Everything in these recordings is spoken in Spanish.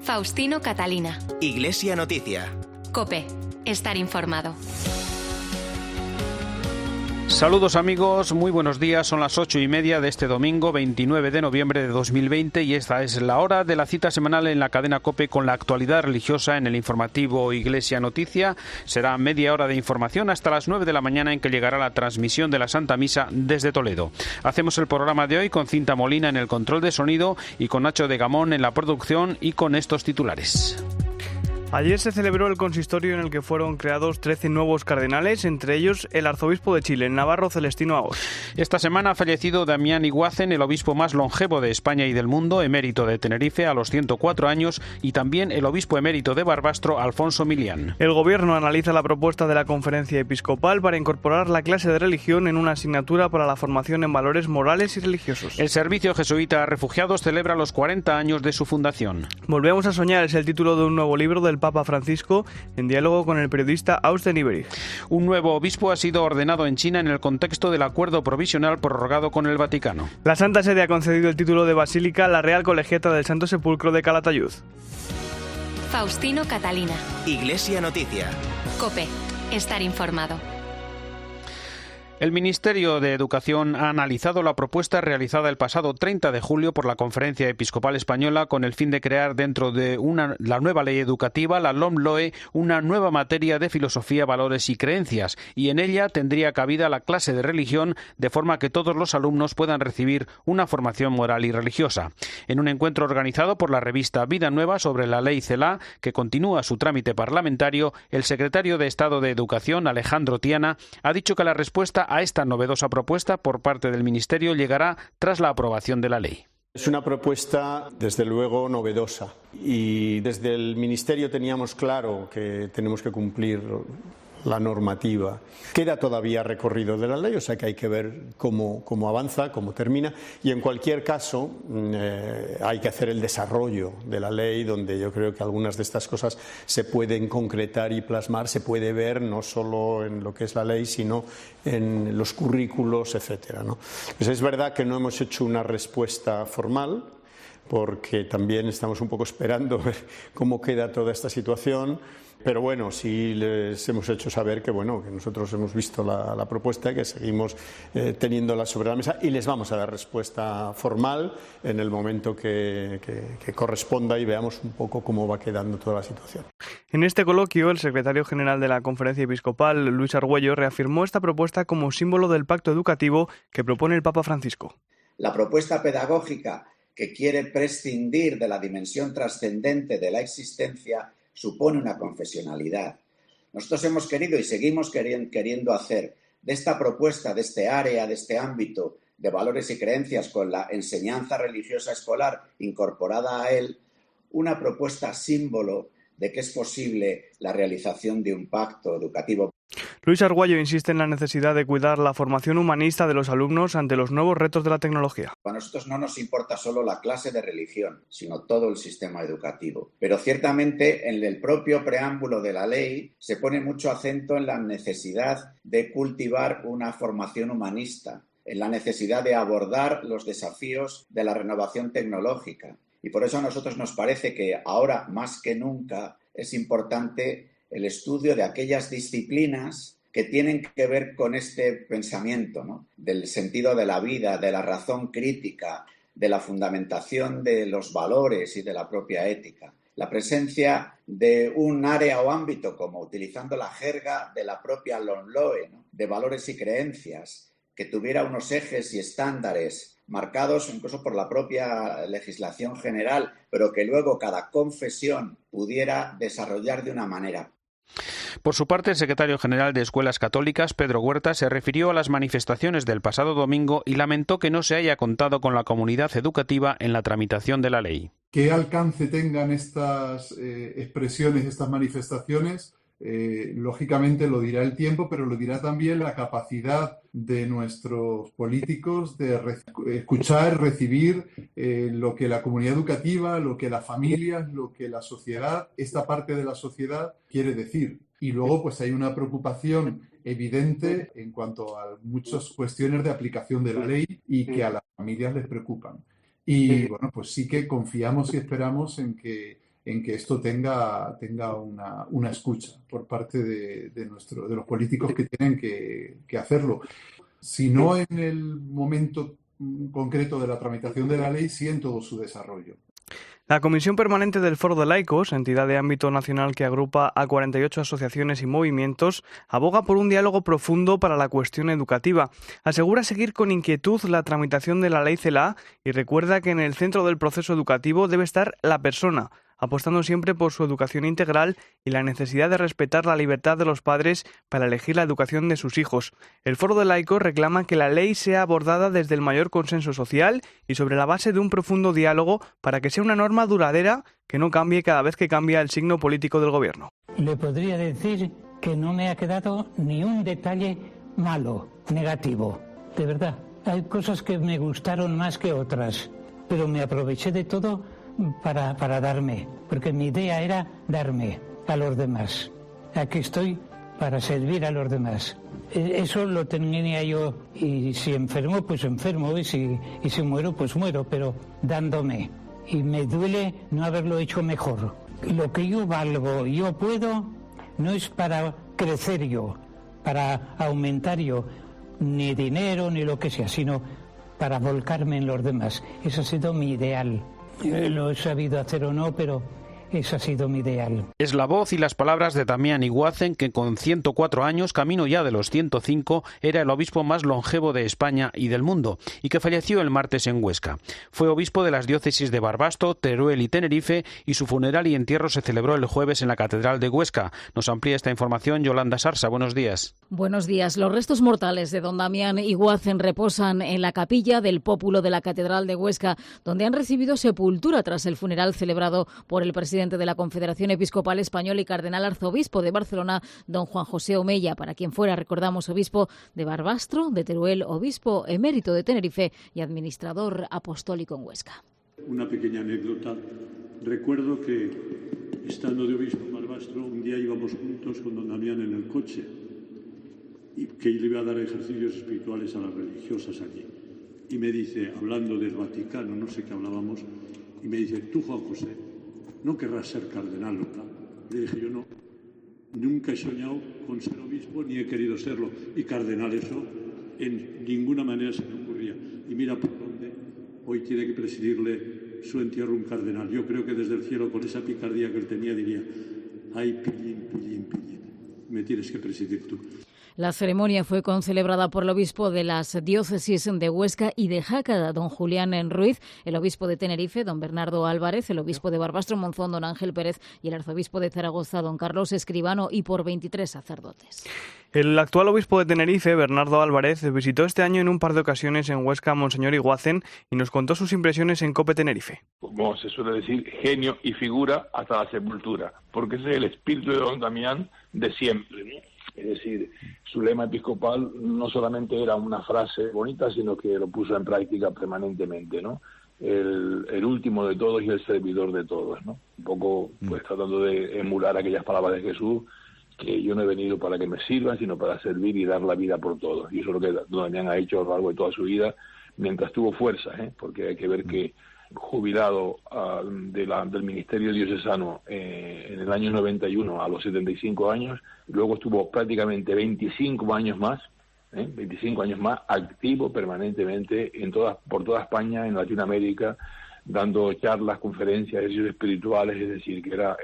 Faustino Catalina. Iglesia Noticia. COPE. Estar informado. Saludos amigos, muy buenos días, son las 8:30 de este domingo 29 de noviembre de 2020 y esta es la hora de la cita semanal en la cadena COPE con la actualidad religiosa en el informativo Iglesia Noticia. Será media hora de información hasta las 9 de la mañana en que llegará la transmisión de la Santa Misa desde Toledo. Hacemos el programa de hoy con Cinta Molina en el control de sonido y con Nacho de Gamón en la producción y con estos titulares. Ayer se celebró el consistorio en el que fueron creados 13 nuevos cardenales, entre ellos el arzobispo de Chile, Navarro Celestino Agos. Esta semana ha fallecido Damián Iguacen, el obispo más longevo de España y del mundo, emérito de Tenerife a los 104 años, y también el obispo emérito de Barbastro, Alfonso Milián. El gobierno analiza la propuesta de la Conferencia Episcopal para incorporar la clase de religión en una asignatura para la formación en valores morales y religiosos. El Servicio Jesuita a Refugiados celebra los 40 años de su fundación. Volvemos a soñar es el título de un nuevo libro del Papa Francisco en diálogo con el periodista Austen Iberich. Un nuevo obispo ha sido ordenado en China en el contexto del acuerdo provisional prorrogado con el Vaticano. La Santa Sede ha concedido el título de basílica a la Real Colegiata del Santo Sepulcro de Calatayud. Faustino Catalina. Iglesia Noticia. COPE. Estar informado. El Ministerio de Educación ha analizado la propuesta realizada el pasado 30 de julio por la Conferencia Episcopal Española con el fin de crear dentro de la nueva ley educativa, la LOMLOE, una nueva materia de filosofía, valores y creencias, y en ella tendría cabida la clase de religión de forma que todos los alumnos puedan recibir una formación moral y religiosa. En un encuentro organizado por la revista Vida Nueva sobre la ley CELA, que continúa su trámite parlamentario, el secretario de Estado de Educación, Alejandro Tiana, ha dicho que la respuesta a esta novedosa propuesta por parte del Ministerio llegará tras la aprobación de la ley. Es una propuesta, desde luego, novedosa y desde el Ministerio teníamos claro que tenemos que cumplir la normativa. Queda todavía recorrido de la ley, o sea que hay que ver cómo avanza, cómo termina, y en cualquier caso hay que hacer el desarrollo de la ley, donde yo creo que algunas de estas cosas se pueden concretar y plasmar, se puede ver no solo en lo que es la ley, sino en los currículos, etcétera, ¿no? Pues es verdad que no hemos hecho una respuesta formal, porque también estamos un poco esperando ver cómo queda toda esta situación. Pero bueno, sí les hemos hecho saber que que nosotros hemos visto la propuesta, que seguimos teniéndola sobre la mesa y les vamos a dar respuesta formal en el momento que corresponda y veamos un poco cómo va quedando toda la situación. En este coloquio, el secretario general de la Conferencia Episcopal, Luis Argüello, reafirmó esta propuesta como símbolo del pacto educativo que propone el Papa Francisco. La propuesta pedagógica que quiere prescindir de la dimensión trascendente de la existencia supone una confesionalidad. Nosotros hemos querido y seguimos queriendo hacer de esta propuesta, de este área, de este ámbito de valores y creencias con la enseñanza religiosa escolar incorporada a él, una propuesta símbolo de que es posible la realización de un pacto educativo. Luis Argüello insiste en la necesidad de cuidar la formación humanista de los alumnos ante los nuevos retos de la tecnología. A nosotros no nos importa solo la clase de religión, sino todo el sistema educativo. Pero ciertamente en el propio preámbulo de la ley se pone mucho acento en la necesidad de cultivar una formación humanista, en la necesidad de abordar los desafíos de la renovación tecnológica. Y por eso a nosotros nos parece que ahora más que nunca es importante el estudio de aquellas disciplinas que tienen que ver con este pensamiento, ¿no? Del sentido de la vida, de la razón crítica, de la fundamentación de los valores y de la propia ética. La presencia de un área o ámbito, como utilizando la jerga de la propia LOMLOE, ¿no? De valores y creencias, que tuviera unos ejes y estándares marcados incluso por la propia legislación general, pero que luego cada confesión pudiera desarrollar de una manera. Por su parte, el secretario general de Escuelas Católicas, Pedro Huerta, se refirió a las manifestaciones del pasado domingo y lamentó que no se haya contado con la comunidad educativa en la tramitación de la ley. ¿Qué alcance tengan estas expresiones, estas manifestaciones? Lógicamente lo dirá el tiempo, pero lo dirá también la capacidad de nuestros políticos de escuchar, recibir lo que la comunidad educativa, lo que las familias, lo que la sociedad, esta parte de la sociedad quiere decir. Y luego pues hay una preocupación evidente en cuanto a muchas cuestiones de aplicación de la ley y que a las familias les preocupan. Y bueno, pues sí que confiamos y esperamos en que en que esto tenga una escucha por parte de los políticos que tienen que hacerlo. Si no en el momento concreto de la tramitación de la ley, sí en todo su desarrollo. La Comisión Permanente del Foro de Laicos, entidad de ámbito nacional que agrupa a 48 asociaciones y movimientos, aboga por un diálogo profundo para la cuestión educativa. Asegura seguir con inquietud la tramitación de la Ley CELA y recuerda que en el centro del proceso educativo debe estar la persona, apostando siempre por su educación integral y la necesidad de respetar la libertad de los padres para elegir la educación de sus hijos. El Foro de Laicos reclama que la ley sea abordada desde el mayor consenso social y sobre la base de un profundo diálogo para que sea una norma duradera que no cambie cada vez que cambia el signo político del gobierno. Le podría decir que no me ha quedado ni un detalle malo, negativo. De verdad, hay cosas que me gustaron más que otras, pero me aproveché de todo para darme, porque mi idea era darme a los demás. Aquí estoy para servir a los demás. Eso lo tenía yo, y si enfermo, pues enfermo, y si muero, pues muero, pero dándome. Y me duele no haberlo hecho mejor. Lo que yo valgo, yo puedo, no es para crecer yo, para aumentar yo, ni dinero, ni lo que sea, sino para volcarme en los demás. Ese ha sido mi ideal. Lo he sabido hacer o no, pero ese ha sido mi ideal. Es la voz y las palabras de Damián Iguacen, que con 104 años, camino ya de los 105, era el obispo más longevo de España y del mundo, y que falleció el martes en Huesca. Fue obispo de las diócesis de Barbastro, Teruel y Tenerife, y su funeral y entierro se celebró el jueves en la Catedral de Huesca. Nos amplía esta información Yolanda Sarsa. Buenos días. Buenos días. Los restos mortales de don Damián Iguacen reposan en la capilla del Pópulo de la Catedral de Huesca, donde han recibido sepultura tras el funeral celebrado por el presidente de la Confederación Episcopal Española y cardenal arzobispo de Barcelona, don Juan José Omella, para quien fuera, recordamos, obispo de Barbastro, de Teruel, obispo emérito de Tenerife y administrador apostólico en Huesca. Una pequeña anécdota. Recuerdo que, estando de obispo en Barbastro, un día íbamos juntos con don Damián en el coche y que le iba a dar ejercicios espirituales a las religiosas allí. Y me dice, hablando del Vaticano, no sé qué hablábamos, y me dice, tú, Juan José, no querrás ser cardenal, ¿verdad? Le dije yo, no, nunca he soñado con ser obispo ni he querido serlo. Y cardenal, eso en ninguna manera se me ocurría. Y mira por dónde hoy tiene que presidirle su entierro un cardenal. Yo creo que desde el cielo, con esa picardía que él tenía, diría, ay, pillín, pillín, pillín, me tienes que presidir tú. La ceremonia fue concelebrada por el obispo de las diócesis de Huesca y de Jácara, don Julián Ruiz, el obispo de Tenerife, don Bernardo Álvarez, el obispo de Barbastro Monzón, don Ángel Pérez, y el arzobispo de Zaragoza, don Carlos Escribano, y por 23 sacerdotes. El actual obispo de Tenerife, Bernardo Álvarez, visitó este año en un par de ocasiones en Huesca a Monseñor Iguacen y nos contó sus impresiones en COPE Tenerife. Como se suele decir, genio y figura hasta la sepultura, porque ese es el espíritu de don Damián de siempre, ¿no? Es decir, su lema episcopal no solamente era una frase bonita, sino que lo puso en práctica permanentemente, ¿no? El último de todos y el servidor de todos, ¿no? Un poco, pues, tratando de emular aquellas palabras de Jesús, que yo no he venido para que me sirvan, sino para servir y dar la vida por todos. Y eso es lo que don Damián ha hecho a lo largo de toda su vida, mientras tuvo fuerza, porque hay que ver que jubilado del ministerio diocesano en el año 91 a los 75 años, luego estuvo prácticamente 25 años más activo permanentemente por toda España, en Latinoamérica, dando charlas, conferencias, ejercicios espirituales, es decir, que era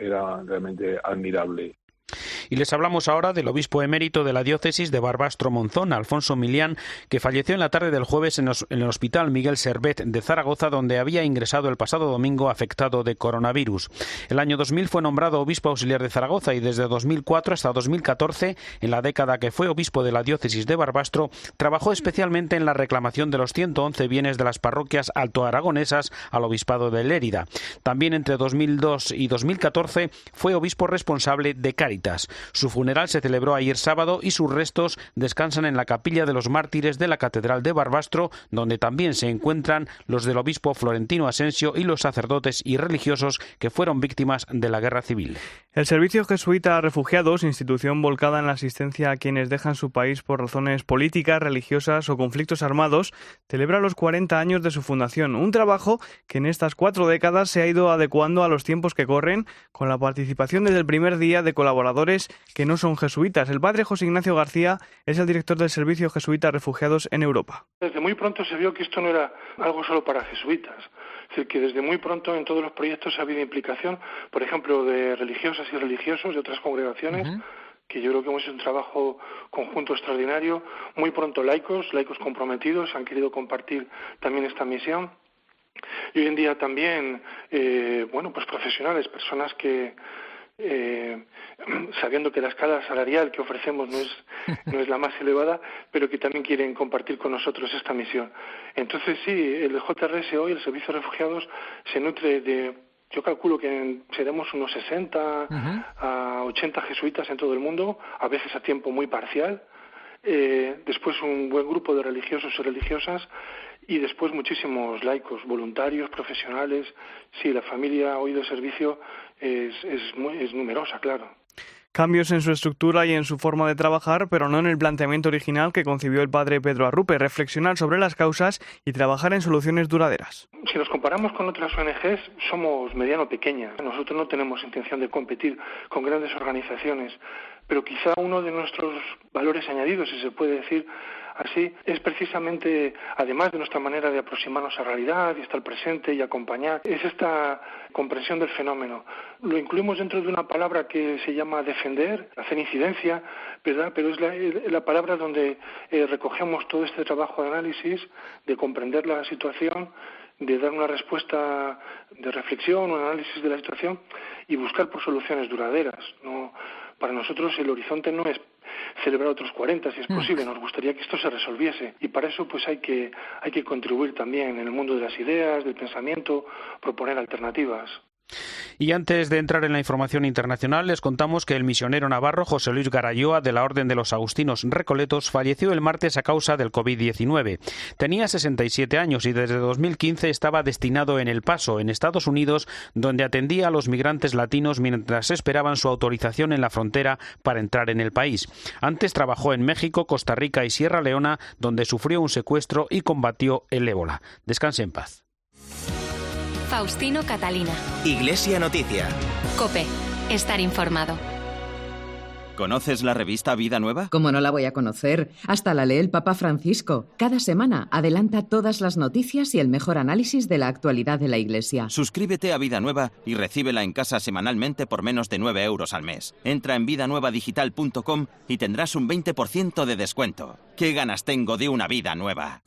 realmente admirable. Y les hablamos ahora del obispo emérito de la diócesis de Barbastro Monzón, Alfonso Milián, que falleció en la tarde del jueves en el Hospital Miguel Servet de Zaragoza, donde había ingresado el pasado domingo afectado de coronavirus. El año 2000 fue nombrado obispo auxiliar de Zaragoza y desde 2004 hasta 2014, en la década que fue obispo de la diócesis de Barbastro, trabajó especialmente en la reclamación de los 111 bienes de las parroquias altoaragonesas al obispado de Lérida. También entre 2002 y 2014 fue obispo responsable de Cáritas. Su funeral se celebró ayer sábado y sus restos descansan en la capilla de los mártires de la Catedral de Barbastro, donde también se encuentran los del obispo Florentino Asensio y los sacerdotes y religiosos que fueron víctimas de la guerra civil. El Servicio Jesuita a Refugiados, institución volcada en la asistencia a quienes dejan su país por razones políticas, religiosas o conflictos armados, celebra los 40 años de su fundación, un trabajo que en estas 4 décadas se ha ido adecuando a los tiempos que corren, con la participación desde el primer día de colaboradores que no son jesuitas. El padre José Ignacio García es el director del Servicio Jesuita a Refugiados en Europa. Desde muy pronto se vio que esto no era algo solo para jesuitas. Es decir, que desde muy pronto en todos los proyectos ha habido implicación, por ejemplo, de religiosas y religiosos de otras congregaciones, que yo creo que hemos hecho un trabajo conjunto extraordinario. Muy pronto laicos comprometidos, han querido compartir también esta misión. Y hoy en día también, pues profesionales, personas que, sabiendo que la escala salarial que ofrecemos no es la más elevada, pero que también quieren compartir con nosotros esta misión. Entonces sí, el JRS hoy, el Servicio de Refugiados, se nutre de, yo calculo que seremos unos 60 a 80 jesuitas en todo el mundo, a veces a tiempo muy parcial, después un buen grupo de religiosos y religiosas, y después muchísimos laicos, voluntarios, profesionales. Sí, la familia hoy del servicio es numerosa, claro. Cambios en su estructura y en su forma de trabajar, pero no en el planteamiento original que concibió el padre Pedro Arrupe, reflexionar sobre las causas y trabajar en soluciones duraderas. Si nos comparamos con otras ONGs, somos mediano pequeñas. Nosotros no tenemos intención de competir con grandes organizaciones, pero quizá uno de nuestros valores añadidos, si se puede decir así, es precisamente, además de nuestra manera de aproximarnos a la realidad y estar presente y acompañar, es esta comprensión del fenómeno. Lo incluimos dentro de una palabra que se llama defender, hacer incidencia, ¿verdad? Pero es la palabra donde recogemos todo este trabajo de análisis, de comprender la situación, de dar una respuesta de reflexión, un análisis de la situación y buscar por soluciones duraderas. No, para nosotros el horizonte no es celebrar otros 40, si es posible. Nos gustaría que esto se resolviese y para eso pues hay que contribuir también en el mundo de las ideas, del pensamiento, proponer alternativas. Y antes de entrar en la información internacional, les contamos que el misionero navarro José Luis Garayoa, de la Orden de los Agustinos Recoletos, falleció el martes a causa del COVID-19. Tenía 67 años y desde 2015 estaba destinado en El Paso, en Estados Unidos, donde atendía a los migrantes latinos mientras esperaban su autorización en la frontera para entrar en el país. Antes trabajó en México, Costa Rica y Sierra Leona, donde sufrió un secuestro y combatió el ébola. Descanse en paz. Faustino Catalina. Iglesia Noticia. COPE. Estar informado. ¿Conoces la revista Vida Nueva? ¿Cómo no la voy a conocer? Hasta la lee el Papa Francisco. Cada semana adelanta todas las noticias y el mejor análisis de la actualidad de la Iglesia. Suscríbete a Vida Nueva y recíbela en casa semanalmente por menos de 9 euros al mes. Entra en vidanuevadigital.com y tendrás un 20% de descuento. ¿Qué ganas tengo de una vida nueva?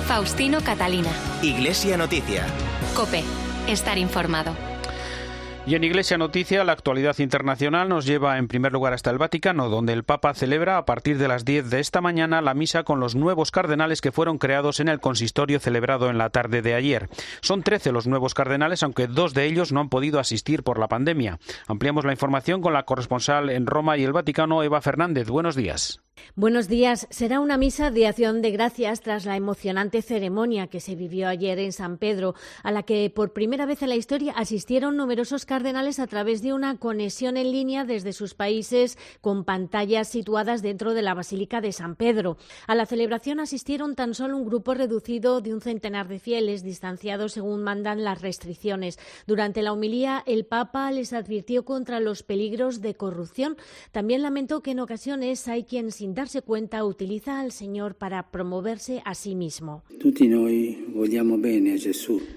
Faustino Catalina. Iglesia Noticia. COPE. Estar informado. Y en Iglesia Noticia, la actualidad internacional nos lleva en primer lugar hasta el Vaticano, donde el Papa celebra a partir de las 10 de esta mañana la misa con los nuevos cardenales que fueron creados en el consistorio celebrado en la tarde de ayer. Son 13 los nuevos cardenales, aunque 2 de ellos no han podido asistir por la pandemia. Ampliamos la información con la corresponsal en Roma y el Vaticano, Eva Fernández. Buenos días. Buenos días. Será una misa de acción de gracias tras la emocionante ceremonia que se vivió ayer en San Pedro, a la que por primera vez en la historia asistieron numerosos cardenales a través de una conexión en línea desde sus países con pantallas situadas dentro de la Basílica de San Pedro. A la celebración asistieron tan solo un grupo reducido de un centenar de fieles, distanciados según mandan las restricciones. Durante la homilía, el Papa les advirtió contra los peligros de corrupción. También lamentó que en ocasiones hay quien sin darse cuenta utiliza al Señor para promoverse a sí mismo.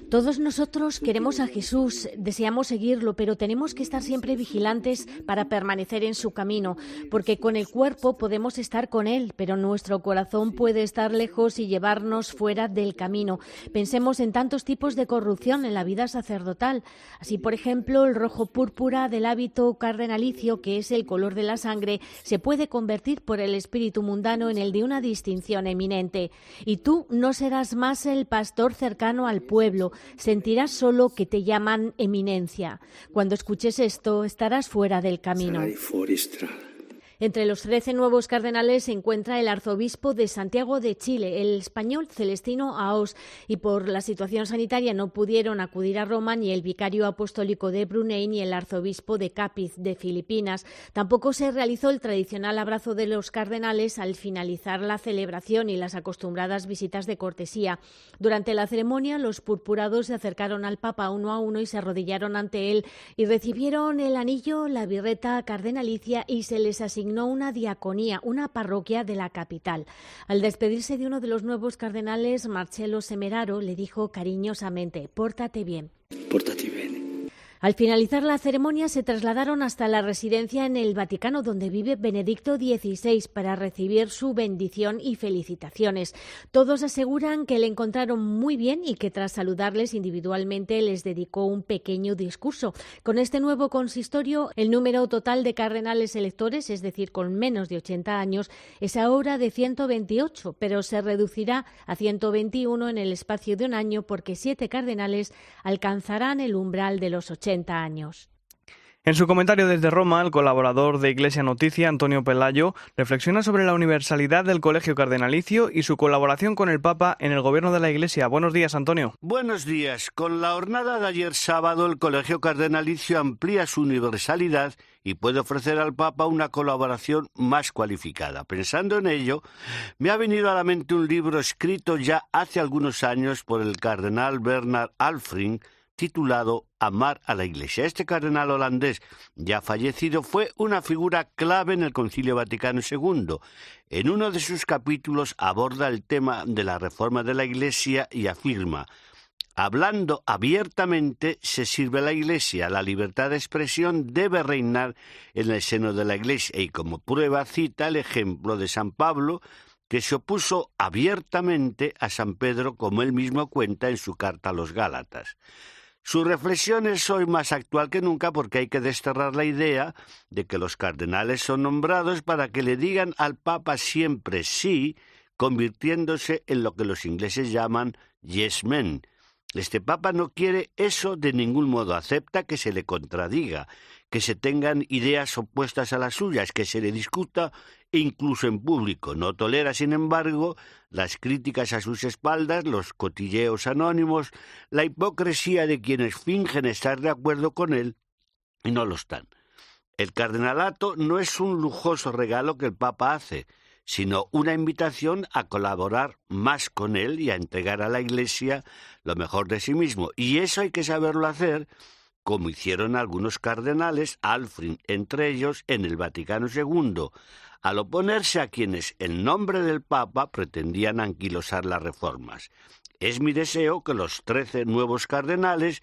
Todos nosotros queremos a Jesús, deseamos seguirlo, pero tenemos que estar siempre vigilantes para permanecer en su camino, porque con el cuerpo podemos estar con Él, pero nuestro corazón puede estar lejos y llevarnos fuera del camino. Pensemos en tantos tipos de corrupción en la vida sacerdotal. Así, por ejemplo, el rojo púrpura del hábito cardenalicio, que es el color de la sangre, se puede convertir por el espíritu mundano en el de una distinción eminente. Y tú no serás más el pastor cercano al pueblo, sentirás solo que te llaman eminencia. Cuando escuches esto, estarás fuera del camino. Entre los 13 nuevos cardenales se encuentra el arzobispo de Santiago de Chile, el español Celestino Aos, y por la situación sanitaria no pudieron acudir a Roma ni el vicario apostólico de Brunei ni el arzobispo de Capiz de Filipinas. Tampoco se realizó el tradicional abrazo de los cardenales al finalizar la celebración y las acostumbradas visitas de cortesía. Durante la ceremonia, los purpurados se acercaron al Papa uno a uno y se arrodillaron ante él y recibieron el anillo, la birreta cardenalicia y se les asignó una diaconía, una parroquia de la capital. Al despedirse de uno de los nuevos cardenales, Marcello Semeraro le dijo cariñosamente: «Pórtate bien». Pórtate bien. Al finalizar la ceremonia se trasladaron hasta la residencia en el Vaticano donde vive Benedicto XVI para recibir su bendición y felicitaciones. Todos aseguran que le encontraron muy bien y que tras saludarles individualmente les dedicó un pequeño discurso. Con este nuevo consistorio, el número total de cardenales electores, es decir, con menos de 80 años, es ahora de 128, pero se reducirá a 121 en el espacio de un año porque 7 cardenales alcanzarán el umbral de los 80 años. En su comentario desde Roma, el colaborador de Iglesia Noticia, Antonio Pelayo, reflexiona sobre la universalidad del colegio cardenalicio y su colaboración con el Papa en el gobierno de la Iglesia. Buenos días, Antonio. Buenos días. Con la jornada de ayer sábado, el colegio cardenalicio amplía su universalidad y puede ofrecer al Papa una colaboración más cualificada. Pensando en ello, me ha venido a la mente un libro escrito ya hace algunos años por el cardenal Bernard Alfring, titulado Amar a la Iglesia. Este cardenal holandés, ya fallecido, fue una figura clave en el Concilio Vaticano II. En uno de sus capítulos aborda el tema de la reforma de la Iglesia y afirma: hablando abiertamente se sirve a la Iglesia, la libertad de expresión debe reinar en el seno de la Iglesia, y como prueba cita el ejemplo de San Pablo, que se opuso abiertamente a San Pedro, como él mismo cuenta en su carta a los Gálatas. Su reflexión es hoy más actual que nunca porque hay que desterrar la idea de que los cardenales son nombrados para que le digan al Papa siempre sí, convirtiéndose en lo que los ingleses llaman yes men. Este Papa no quiere eso de ningún modo, acepta que se le contradiga, que se tengan ideas opuestas a las suyas, que se le discuta incluso en público. No tolera, sin embargo, las críticas a sus espaldas, los cotilleos anónimos, la hipocresía de quienes fingen estar de acuerdo con él y no lo están. El cardenalato no es un lujoso regalo que el Papa hace, sino una invitación a colaborar más con él y a entregar a la Iglesia lo mejor de sí mismo. Y eso hay que saberlo hacer, como hicieron algunos cardenales, Alfring entre ellos, en el Vaticano II, al oponerse a quienes, en nombre del Papa, pretendían anquilosar las reformas. Es mi deseo que los 13 nuevos cardenales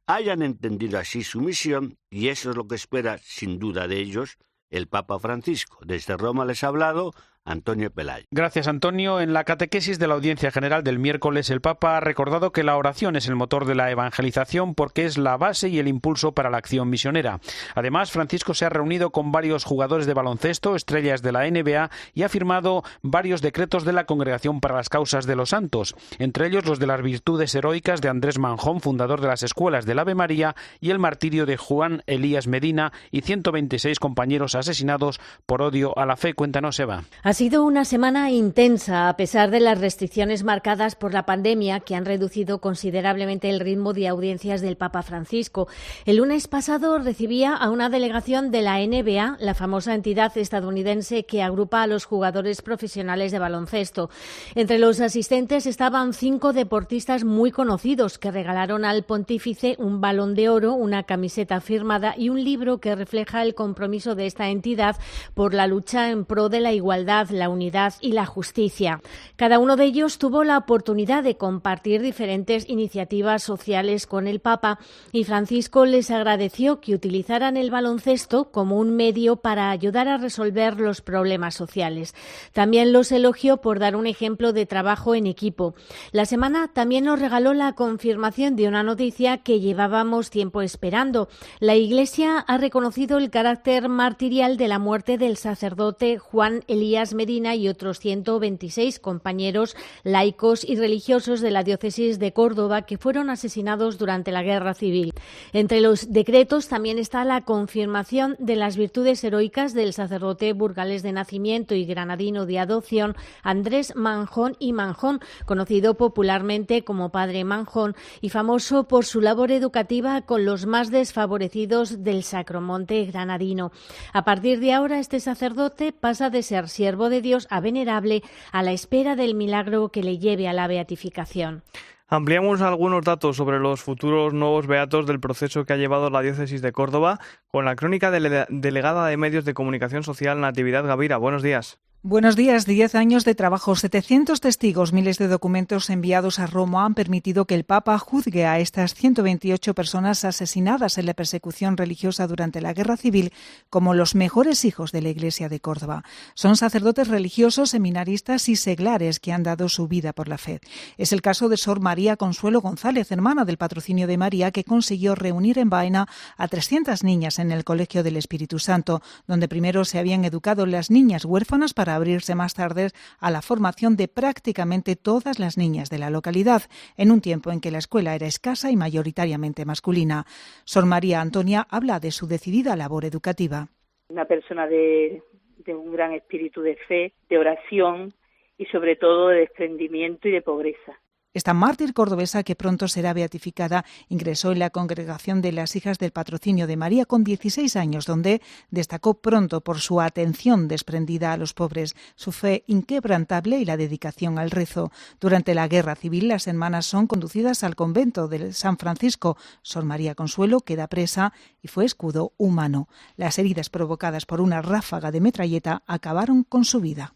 hayan entendido así su misión, y eso es lo que espera, sin duda de ellos, el Papa Francisco. Desde Roma les ha hablado Antonio Pelayo. Gracias, Antonio. En la catequesis de la Audiencia General del miércoles, el Papa ha recordado que la oración es el motor de la evangelización porque es la base y el impulso para la acción misionera. Además, Francisco se ha reunido con varios jugadores de baloncesto, estrellas de la NBA, y ha firmado varios decretos de la Congregación para las Causas de los Santos, entre ellos los de las virtudes heroicas de Andrés Manjón, fundador de las Escuelas del Ave María, y el martirio de Juan Elías Medina y 126 compañeros asesinados por odio a la fe. Cuéntanos, Eva. Ha sido una semana intensa, a pesar de las restricciones marcadas por la pandemia que han reducido considerablemente el ritmo de audiencias del Papa Francisco. El lunes pasado recibía a una delegación de la NBA, la famosa entidad estadounidense que agrupa a los jugadores profesionales de baloncesto. Entre los asistentes estaban 5 deportistas muy conocidos que regalaron al pontífice un Balón de Oro, una camiseta firmada y un libro que refleja el compromiso de esta entidad por la lucha en pro de la igualdad, la unidad y la justicia. Cada uno de ellos tuvo la oportunidad de compartir diferentes iniciativas sociales con el Papa y Francisco les agradeció que utilizaran el baloncesto como un medio para ayudar a resolver los problemas sociales. También los elogió por dar un ejemplo de trabajo en equipo. La semana también nos regaló la confirmación de una noticia que llevábamos tiempo esperando. La Iglesia ha reconocido el carácter martirial de la muerte del sacerdote Juan Elías Elías Medina y otros 126 compañeros laicos y religiosos de la diócesis de Córdoba que fueron asesinados durante la Guerra Civil. Entre los decretos también está la confirmación de las virtudes heroicas del sacerdote burgalés de nacimiento y granadino de adopción Andrés Manjón y Manjón, conocido popularmente como Padre Manjón y famoso por su labor educativa con los más desfavorecidos del Sacromonte granadino. A partir de ahora, este sacerdote pasa de ser siervo de Dios a venerable a la espera del milagro que le lleve a la beatificación. Ampliamos algunos datos sobre los futuros nuevos beatos del proceso que ha llevado la diócesis de Córdoba con la crónica de la delegada de Medios de Comunicación Social, Natividad Gavira. Buenos días. Buenos días. 10 años de trabajo, 700 testigos, miles de documentos enviados a Roma han permitido que el Papa juzgue a estas 128 personas asesinadas en la persecución religiosa durante la Guerra Civil como los mejores hijos de la Iglesia de Córdoba. Son sacerdotes religiosos, seminaristas y seglares que han dado su vida por la fe. Es el caso de Sor María Consuelo González, hermana del Patrocinio de María, que consiguió reunir en Baena a 300 niñas en el Colegio del Espíritu Santo, donde primero se habían educado las niñas huérfanas para abrirse más tarde a la formación de prácticamente todas las niñas de la localidad, en un tiempo en que la escuela era escasa y mayoritariamente masculina. Sor María Antonia habla de su decidida labor educativa. Una persona de un gran espíritu de fe, de oración y sobre todo de desprendimiento y de pobreza. Esta mártir cordobesa, que pronto será beatificada, ingresó en la congregación de las Hijas del Patrocinio de María con 16 años, donde destacó pronto por su atención desprendida a los pobres, su fe inquebrantable y la dedicación al rezo. Durante la Guerra Civil, las hermanas son conducidas al convento de San Francisco. Sor María Consuelo queda presa y fue escudo humano. Las heridas provocadas por una ráfaga de metralleta acabaron con su vida.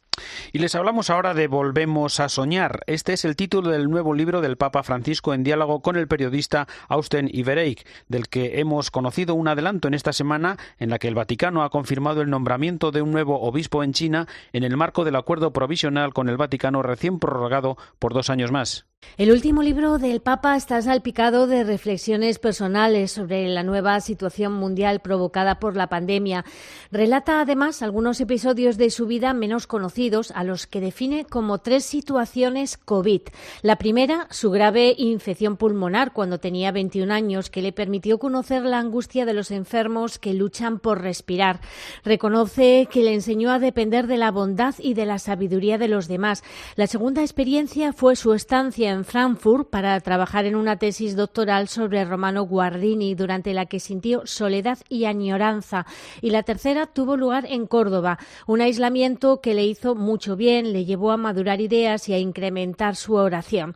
Y les hablamos ahora de Volvemos a soñar. Este es el título del nuevo libro del Papa Francisco en diálogo con el periodista Austen Ivereik, del que hemos conocido un adelanto en esta semana en la que el Vaticano ha confirmado el nombramiento de un nuevo obispo en China en el marco del acuerdo provisional con el Vaticano recién prorrogado por 2 años más. El último libro del Papa está salpicado de reflexiones personales sobre la nueva situación mundial provocada por la pandemia. Relata además algunos episodios de su vida menos conocidos, a los que define como 3 situaciones COVID. La primera, su grave infección pulmonar cuando tenía 21 años, que le permitió conocer la angustia de los enfermos que luchan por respirar. Reconoce que le enseñó a depender de la bondad y de la sabiduría de los demás. La segunda experiencia fue su estancia en Frankfurt para trabajar en una tesis doctoral sobre Romano Guardini, durante la que sintió soledad y añoranza. Y la tercera tuvo lugar en Córdoba, un aislamiento que le hizo mucho bien, le llevó a madurar ideas y a incrementar su oración.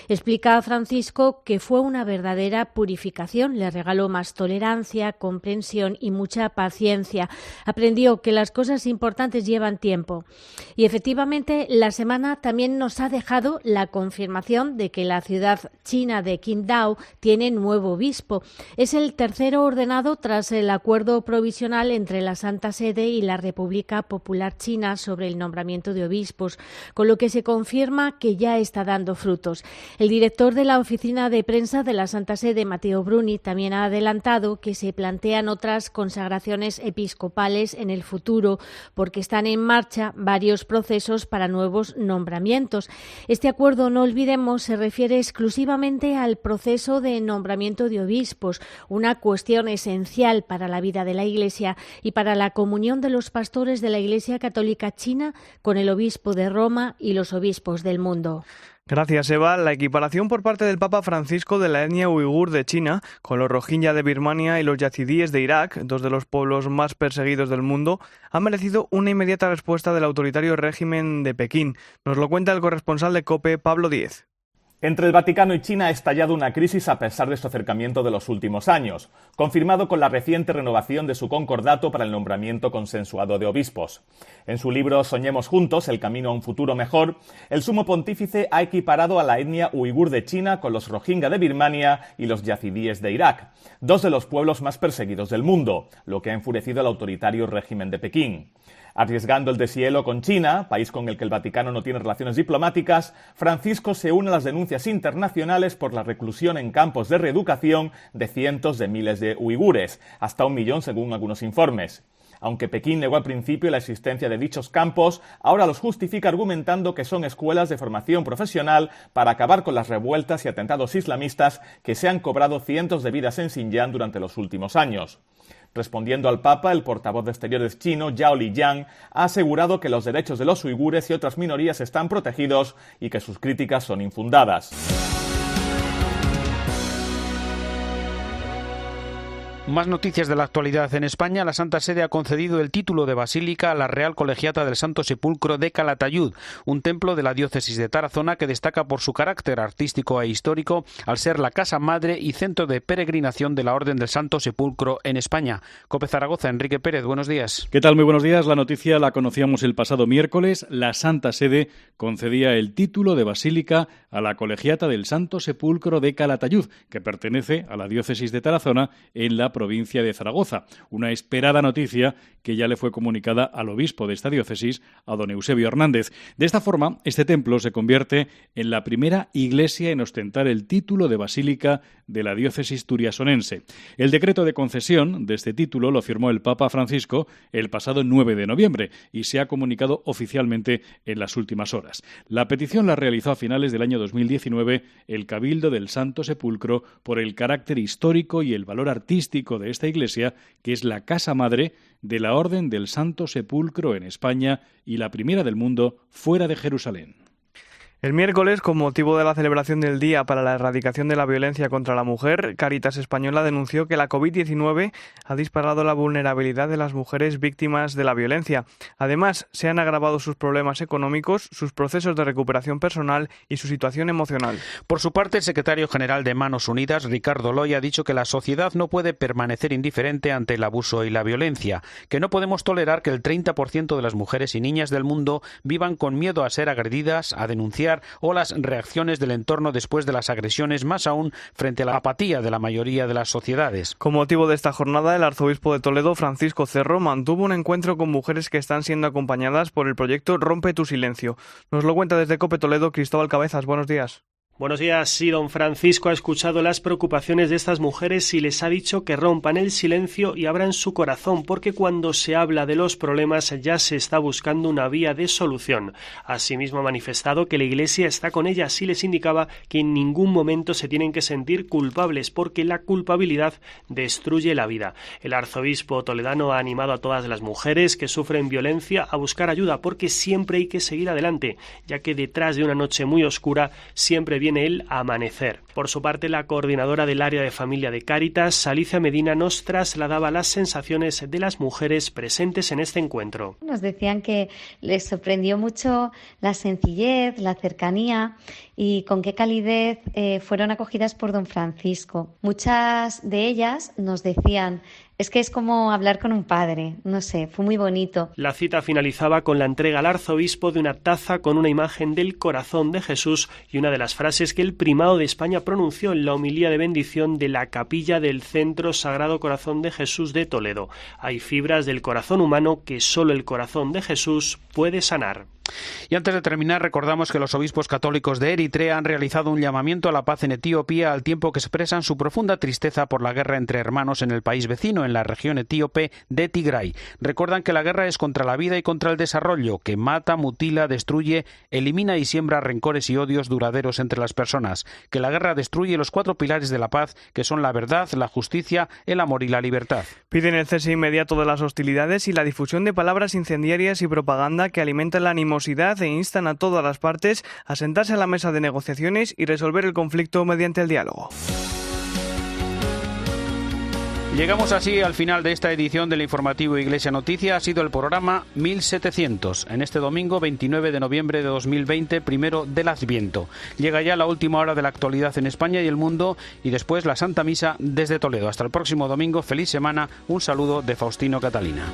Explica a Francisco que fue una verdadera purificación, le regaló más tolerancia, comprensión y mucha paciencia. Aprendió que las cosas importantes llevan tiempo. Y efectivamente, la semana también nos ha dejado la confirmación de que la ciudad china de Qingdao tiene nuevo obispo. Es el tercero ordenado tras el acuerdo provisional entre la Santa Sede y la República Popular China sobre el nombramiento de obispos, con lo que se confirma que ya está dando frutos. El director de la oficina de prensa de la Santa Sede, Matteo Bruni, también ha adelantado que se plantean otras consagraciones episcopales en el futuro, porque están en marcha varios procesos para nuevos nombramientos. Este acuerdo, no olvidemos, se refiere exclusivamente al proceso de nombramiento de obispos, una cuestión esencial para la vida de la Iglesia y para la comunión de los pastores de la Iglesia Católica China con el obispo de Roma y los obispos del mundo. Gracias, Eva. La equiparación por parte del Papa Francisco de la etnia uigur de China con los rohingya de Birmania y los yazidíes de Irak, 2 de los pueblos más perseguidos del mundo, ha merecido una inmediata respuesta del autoritario régimen de Pekín. Nos lo cuenta el corresponsal de COPE, Pablo Díez. Entre el Vaticano y China ha estallado una crisis a pesar de su acercamiento de los últimos años, confirmado con la reciente renovación de su concordato para el nombramiento consensuado de obispos. En su libro Soñemos juntos, el camino a un futuro mejor, el sumo pontífice ha equiparado a la etnia uigur de China con los rohingya de Birmania y los yazidíes de Irak, 2 de los pueblos más perseguidos del mundo, lo que ha enfurecido al autoritario régimen de Pekín. Arriesgando el deshielo con China, país con el que el Vaticano no tiene relaciones diplomáticas, Francisco se une a las denuncias internacionales por la reclusión en campos de reeducación de cientos de miles de uigures, hasta 1 millón según algunos informes. Aunque Pekín negó al principio la existencia de dichos campos, ahora los justifica argumentando que son escuelas de formación profesional para acabar con las revueltas y atentados islamistas que se han cobrado cientos de vidas en Xinjiang durante los últimos años. Respondiendo al Papa, el portavoz de Exteriores chino, Zhao Lijiang, ha asegurado que los derechos de los uigures y otras minorías están protegidos y que sus críticas son infundadas. Más noticias de la actualidad en España. La Santa Sede ha concedido el título de basílica a la Real Colegiata del Santo Sepulcro de Calatayud, un templo de la diócesis de Tarazona que destaca por su carácter artístico e histórico al ser la casa madre y centro de peregrinación de la Orden del Santo Sepulcro en España. COPE Zaragoza, Enrique Pérez, buenos días. ¿Qué tal? Muy buenos días. La noticia la conocíamos el pasado miércoles. La Santa Sede concedía el título de basílica a la Colegiata del Santo Sepulcro de Calatayud, que pertenece a la diócesis de Tarazona en la provincia de Zaragoza. Una esperada noticia que ya le fue comunicada al obispo de esta diócesis, a don Eusebio Hernández. De esta forma, este templo se convierte en la primera iglesia en ostentar el título de basílica de la diócesis turiasonense. El decreto de concesión de este título lo firmó el Papa Francisco el pasado 9 de noviembre y se ha comunicado oficialmente en las últimas horas. La petición la realizó a finales del año 2019 el Cabildo del Santo Sepulcro por el carácter histórico y el valor artístico de esta iglesia, que es la casa madre de la Orden del Santo Sepulcro en España y la primera del mundo fuera de Jerusalén. El miércoles, con motivo de la celebración del Día para la Erradicación de la Violencia contra la Mujer, Cáritas Española denunció que la COVID-19 ha disparado la vulnerabilidad de las mujeres víctimas de la violencia. Además, se han agravado sus problemas económicos, sus procesos de recuperación personal y su situación emocional. Por su parte, el secretario general de Manos Unidas, Ricardo Loy, ha dicho que la sociedad no puede permanecer indiferente ante el abuso y la violencia, que no podemos tolerar que el 30% de las mujeres y niñas del mundo vivan con miedo a ser agredidas, a denunciar o las reacciones del entorno después de las agresiones, más aún frente a la apatía de la mayoría de las sociedades. Con motivo de esta jornada, el arzobispo de Toledo, Francisco Cerro, mantuvo un encuentro con mujeres que están siendo acompañadas por el proyecto Rompe tu Silencio. Nos lo cuenta desde COPE Toledo Cristóbal Cabezas. Buenos días. Buenos días. Sí, don Francisco ha escuchado las preocupaciones de estas mujeres y les ha dicho que rompan el silencio y abran su corazón, porque cuando se habla de los problemas ya se está buscando una vía de solución. Asimismo ha manifestado que la Iglesia está con ellas y les indicaba que en ningún momento se tienen que sentir culpables, porque la culpabilidad destruye la vida. El arzobispo toledano ha animado a todas las mujeres que sufren violencia a buscar ayuda, porque siempre hay que seguir adelante, ya que detrás de una noche muy oscura siempre viene el amanecer. Por su parte, la coordinadora del área de familia de Cáritas, Alicia Medina, nos trasladaba las sensaciones de las mujeres presentes en este encuentro. Nos decían que les sorprendió mucho la sencillez, la cercanía y con qué calidez fueron acogidas por don Francisco. Muchas de ellas nos decían: es que es como hablar con un padre, no sé, fue muy bonito. La cita finalizaba con la entrega al arzobispo de una taza con una imagen del corazón de Jesús y una de las frases que el primado de España pronunció en la homilía de bendición de la capilla del Centro Sagrado Corazón de Jesús de Toledo. Hay fibras del corazón humano que solo el corazón de Jesús puede sanar. Y antes de terminar, recordamos que los obispos católicos de Eritrea han realizado un llamamiento a la paz en Etiopía al tiempo que expresan su profunda tristeza por la guerra entre hermanos en el país vecino, en la región etíope de Tigray. Recuerdan que la guerra es contra la vida y contra el desarrollo, que mata, mutila, destruye, elimina y siembra rencores y odios duraderos entre las personas, que la guerra destruye los 4 pilares de la paz, que son la verdad, la justicia, el amor y la libertad. Piden el cese inmediato de las hostilidades y la difusión de palabras incendiarias y propaganda que alimentan la animosidad e instan a todas las partes a sentarse a la mesa de negociaciones y resolver el conflicto mediante el diálogo. Llegamos así al final de esta edición del informativo Iglesia Noticia. Ha sido el programa 1700, en este domingo 29 de noviembre de 2020, primero del Adviento. Llega ya la última hora de la actualidad en España y el mundo y después la Santa Misa desde Toledo. Hasta el próximo domingo, feliz semana, un saludo de Faustino Catalina.